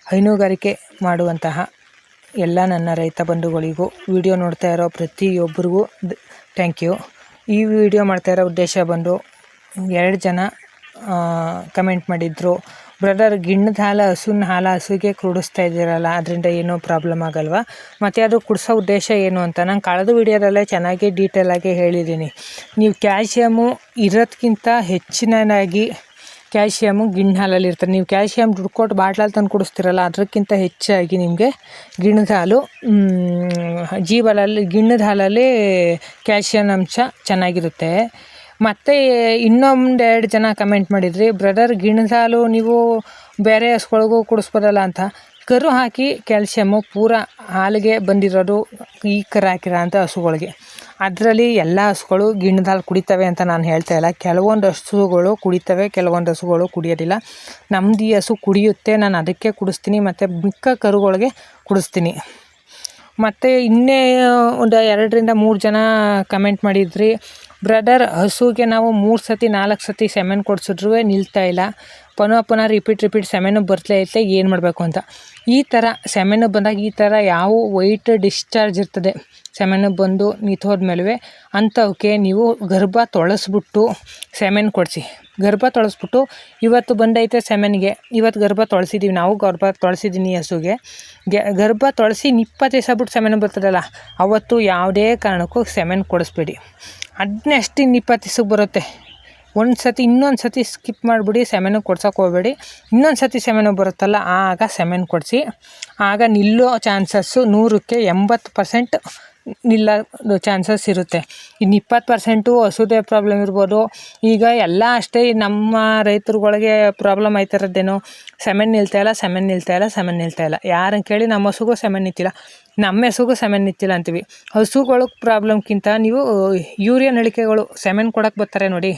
ಹೈನುಗಾರಿಕೆ ಮಾಡುವಂತಹ ಎಲ್ಲ ನನ್ನ ರೈತ ಬಂಧುಗಳಿಗೂ, ವಿಡಿಯೋ ನೋಡ್ತಾ ಇರೋ ಪ್ರತಿಯೊಬ್ಬರಿಗೂ ಥ್ಯಾಂಕ್ ಯು. ಈ ವಿಡಿಯೋ ಮಾಡ್ತಾ ಇರೋ ಉದ್ದೇಶ ಬಂದು 2 ಜನ ಕಮೆಂಟ್ ಮಾಡಿದ್ರು, ಬ್ರದರ್ ಗಿಣ್ಣದ ಹಾಲು ಹಸುಗೆ ಕುಡಿಸ್ತಾ ಇದ್ದೀರಲ್ಲ, ಅದರಿಂದ ಏನೋ ಪ್ರಾಬ್ಲಮ್ ಆಗಲ್ವಾ, ಮತ್ತು ಅದು ಕುಡಿಸೋ ಉದ್ದೇಶ ಏನು ಅಂತ. ನಾನು ಕಳೆದ ವಿಡಿಯೋದಲ್ಲೇ ಚೆನ್ನಾಗಿ ಡೀಟೇಲಾಗಿ ಹೇಳಿದ್ದೀನಿ. ನೀವು ಕ್ಯಾಲ್ಶಿಯಮು ಇರೋದಕ್ಕಿಂತ ಹೆಚ್ಚಿನದಾಗಿ ಕ್ಯಾಲ್ಶಿಯಮು ಗಿಣ್ಣು ಹಾಲಲ್ಲಿ ಇರ್ತಾರೆ. ನೀವು ಕ್ಯಾಲ್ಶಿಯಮ್ ದುಡ್ಡು ಕೊಟ್ಟು ಬಾಟ್ಲಲ್ಲಿ ತಂದು ಕುಡಿಸ್ತಿರಲ್ಲ, ಅದಕ್ಕಿಂತ ಹೆಚ್ಚಾಗಿ ನಿಮಗೆ ಗಿಣ್ಣದ ಹಾಲು ಗಿಣ್ಣದ ಹಾಲಲ್ಲಿ ಕ್ಯಾಲ್ಶಿಯಂ ಅಂಶ ಚೆನ್ನಾಗಿರುತ್ತೆ. ಮತ್ತು ಇನ್ನೊಂದು 2 ಜನ ಕಮೆಂಟ್ ಮಾಡಿದ್ರಿ, ಬ್ರದರ್ ಗಿಣ್ಣದ ಹಾಲು ನೀವು ಬೇರೆ ಹಸುಗಳಿಗೂ ಕುಡಿಸ್ಬೋದಲ್ಲ ಅಂತ. ಕರು ಹಾಕಿ ಕ್ಯಾಲ್ಶಿಯಮ್ಮು ಪೂರ ಹಾಲಿಗೆ ಬಂದಿರೋದು ಈ ಕರು ಹಾಕಿರೋ ಅಂಥ ಹಸುಗಳಿಗೆ. ಅದರಲ್ಲಿ ಎಲ್ಲ ಹಸುಗಳು ಗಿಣ್ಣದ ಹಾಲು ಕುಡಿತವೆ ಅಂತ ನಾನು ಹೇಳ್ತಾ ಇಲ್ಲ. ಕೆಲವೊಂದು ಹಸುಗಳು ಕುಡಿತವೆ, ಕೆಲವೊಂದು ಹಸುಗಳು ಕುಡಿಯೋದಿಲ್ಲ. ನಮ್ದು ಈ ಹಸು ಕುಡಿಯುತ್ತೆ, ನಾನು ಅದಕ್ಕೆ ಕುಡಿಸ್ತೀನಿ, ಮತ್ತು ಮಿಕ್ಕ ಕರುಗಳಿಗೆ ಕುಡಿಸ್ತೀನಿ. ಮತ್ತು ಇನ್ನೇ ಒಂದು 2-3 ಜನ ಕಮೆಂಟ್ ಮಾಡಿದ್ರಿ, ಬ್ರದರ್ ಹಸುಗೆ ನಾವು 3 ಸತಿ 4 ಸತಿ ಸೆಮೆನ್ ಕೊಡಿಸಿದ್ರೂ ನಿಲ್ತಾ ಇಲ್ಲ, ಪುನಃ ರಿಪೀಟ್ ಸೆಮೆನು ಬರ್ತಲೇ ಐತೆ, ಏನು ಮಾಡಬೇಕು ಅಂತ. ಈ ಥರ ಸೆಮೆನು ಬಂದಾಗ ಈ ಥರ ಯಾವ ವೈಟ್ ಡಿಸ್ಚಾರ್ಜ್ ಇರ್ತದೆ ಸೆಮೆನು ಬಂದು ನಿಂತೋದ್ಮೇಲೆ ಅಂಥವಕ್ಕೆ ನೀವು ಗರ್ಭ ತೊಳಸ್ಬಿಟ್ಟು ಸೆಮೆನ್ ಕೊಡಿಸಿ. ಗರ್ಭ ತೊಳಸ್ಬಿಟ್ಟು ಇವತ್ತು ಬಂದೈತೆ ಸೆಮೆನ್ಗೆ, ಇವತ್ತು ಗರ್ಭ ತೊಳಸಿದ್ದೀವಿ, ನಾವು ಗರ್ಭ ತೊಳಸಿದ್ದೀನಿ ಹಸುಗೆ, ಗರ್ಭ ತೊಳಸಿ 20 ದಿವಸ ಬಿಟ್ಟು ಸೆಮೆನು ಬರ್ತದಲ್ಲ, ಅವತ್ತು ಯಾವುದೇ ಕಾರಣಕ್ಕೂ ಸೆಮೆನ್ ಕೊಡಿಸ್ಬೇಡಿ. ಅದನ್ನೇ ಅಷ್ಟು 20 ದಿವಸಕ್ಕೆ ಬರುತ್ತೆ. ಇನ್ನೊಂದು ಸತಿ ಸ್ಕಿಪ್ ಮಾಡಿಬಿಡಿ, ಸೆಮೆನು ಕೊಡ್ಸೋಕೆ ಹೋಗಬೇಡಿ. ಇನ್ನೊಂದು ಸತಿ ಸೆಮೆನು ಬರುತ್ತಲ್ಲ, ಆಗ ಸೆಮೆನ್ ಕೊಡಿಸಿ. ಆಗ ನಿಲ್ಲೋ ಚಾನ್ಸಸ್ಸು 100ಕ್ಕೆ 80% ನಿಲ್ಲೋ ಚಾನ್ಸಸ್ ಇರುತ್ತೆ. ಇನ್ನು 20% ಹಸುದೇ ಪ್ರಾಬ್ಲಮ್ ಇರ್ಬೋದು. ಈಗ ಎಲ್ಲ ಅಷ್ಟೇ, ನಮ್ಮ ರೈತರುಗಳಿಗೆ ಪ್ರಾಬ್ಲಮ್ ಆಯ್ತಿರೋದೇನೋ, ಸೆಮೆನ್ ನಿಲ್ತಾಯಿಲ್ಲ. ಯಾರನ್ನು ಕೇಳಿ ನಮ್ಮ ಹಸುಗೂ ಸೆಮೆನ್ ನಿಂತಿಲ್ಲ, ನಮ್ಮ ಹಸುಗೂ ಸೆಮೆನ್ ನಿಂತಿಲ್ಲ ಅಂತೀವಿ. ಹಸುಗಳು ಪ್ರಾಬ್ಲಮ್ಗಿಂತ ನೀವು ಯೂರಿಯಾ ನಳಿಕೆಗಳು ಸೆಮೆನ್ ಕೊಡೋಕೆ ಬರ್ತಾರೆ ನೋಡಿ,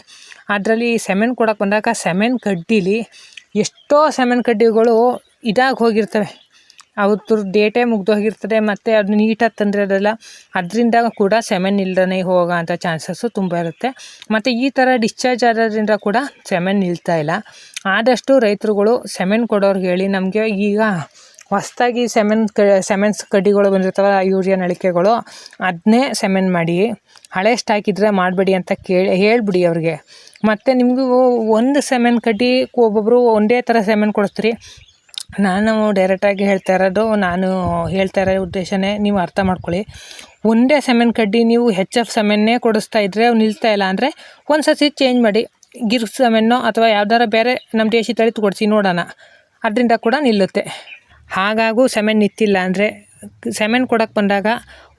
ಅದರಲ್ಲಿ ಸೆಮೆನ್ ಕೊಡೋಕೆ ಬಂದಾಗ ಸೆಮೆನ್ ಕಡ್ಡಿಲಿ ಎಷ್ಟೋ ಸೆಮೆನ್ ಕಡ್ಡಿಗಳು ಇದಾಗಿ ಹೋಗಿರ್ತವೆ, ಅವ್ರ ಡೇಟೇ ಮುಗ್ದೋಗಿರ್ತದೆ, ಮತ್ತು ಅದು ನೀಟಾಗಿ ತಂದಿರೋದಲ್ಲ, ಅದರಿಂದ ಕೂಡ ಸೆಮೆನ್ ಇಲ್ದೇ ಹೋಗೋ ಅಂಥ ಚಾನ್ಸಸ್ಸು ತುಂಬ ಇರುತ್ತೆ. ಮತ್ತು ಈ ಥರ ಡಿಸ್ಚಾರ್ಜ್ ಆಗೋದ್ರಿಂದ ಕೂಡ ಸೆಮೆನ್ ನಿಲ್ತಾಯಿಲ್ಲ. ಆದಷ್ಟು ರೈತರುಗಳು ಸೆಮೆನ್ ಕೊಡೋರ್ಗೆ ಹೇಳಿ, ನಮಗೆ ಈಗ ಹೊಸದಾಗಿ ಸೆಮೆನ್ಸ್ ಕಡ್ಡಿಗಳು ಬಂದಿರ್ತವಲ್ಲ, ಯೂರಿಯಾ ನಳಿಕೆಗಳು, ಅದನ್ನೇ ಸೆಮೆನ್ ಮಾಡಿ, ಹಳೆ ಸ್ಟಾಕ್ ಇದ್ದರೆ ಮಾಡಬೇಡಿ ಅಂತ ಹೇಳ್ಬಿಡಿ ಅವ್ರಿಗೆ. ಮತ್ತು ನಿಮಗೂ ಒಂದು ಸೆಮೆನ್ ಕಡ್ಡಿ ಒಬ್ಬೊಬ್ಬರು ಒಂದೇ ಥರ ಸೆಮೆನ್ ಕೊಡಿಸ್ತೀರಿ. ನಾನು ಡೈರೆಕ್ಟಾಗಿ ಹೇಳ್ತಾ ಇರೋ ಉದ್ದೇಶನೇ ನೀವು ಅರ್ಥ ಮಾಡ್ಕೊಳ್ಳಿ. ಒಂದೇ ಸೆಮೆನ್ ಕಡ್ಡಿ ನೀವು HF ಸೆಮೆನ್ನೇ ಕೊಡಿಸ್ತಾ ಇದ್ದರೆ ನಿಲ್ತಾ ಇಲ್ಲ ಅಂದರೆ ಒಂದು ಸತಿ ಚೇಂಜ್ ಮಾಡಿ, ಗಿರ್ ಸೆಮೆನ್ನೋ ಅಥವಾ ಯಾವ್ದಾರ ಬೇರೆ ನಮ್ಮ ದೇಶಿ ತಳಿ ಕೊಡಿಸಿ ನೋಡೋಣ, ಅದರಿಂದ ಕೂಡ ನಿಲ್ಲುತ್ತೆ. ಹಾಗಾಗೂ ಸೆಮೆನ್ ನಿಂತಿಲ್ಲ ಅಂದರೆ ಸೆಮೆನ್ ಕೊಡೋಕ್ಕೆ ಬಂದಾಗ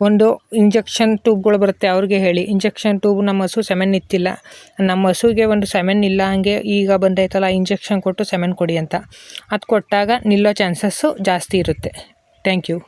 ಒಂದು ಇಂಜೆಕ್ಷನ್ ಟ್ಯೂಬ್ಗಳು ಬರುತ್ತೆ, ಅವ್ರಿಗೆ ಹೇಳಿ, ಇಂಜೆಕ್ಷನ್ ಟ್ಯೂಬ್ ನಮ್ಮ ಹಸು ಸೆಮೆನ್ ನಿಂತಿಲ್ಲ, ನಮ್ಮ ಹಸುಗೆ ಒಂದು ಸೆಮೆನ್ ಇಲ್ಲ, ಹಂಗೆ ಈಗ ಬಂದೈತಲ್ಲ ಇಂಜೆಕ್ಷನ್ ಕೊಟ್ಟು ಸೆಮೆನ್ ಕೊಡಿ ಅಂತ. ಅದು ಕೊಟ್ಟಾಗ ನಿಲ್ಲೋ ಚಾನ್ಸಸ್ಸು ಜಾಸ್ತಿ ಇರುತ್ತೆ. Thank you.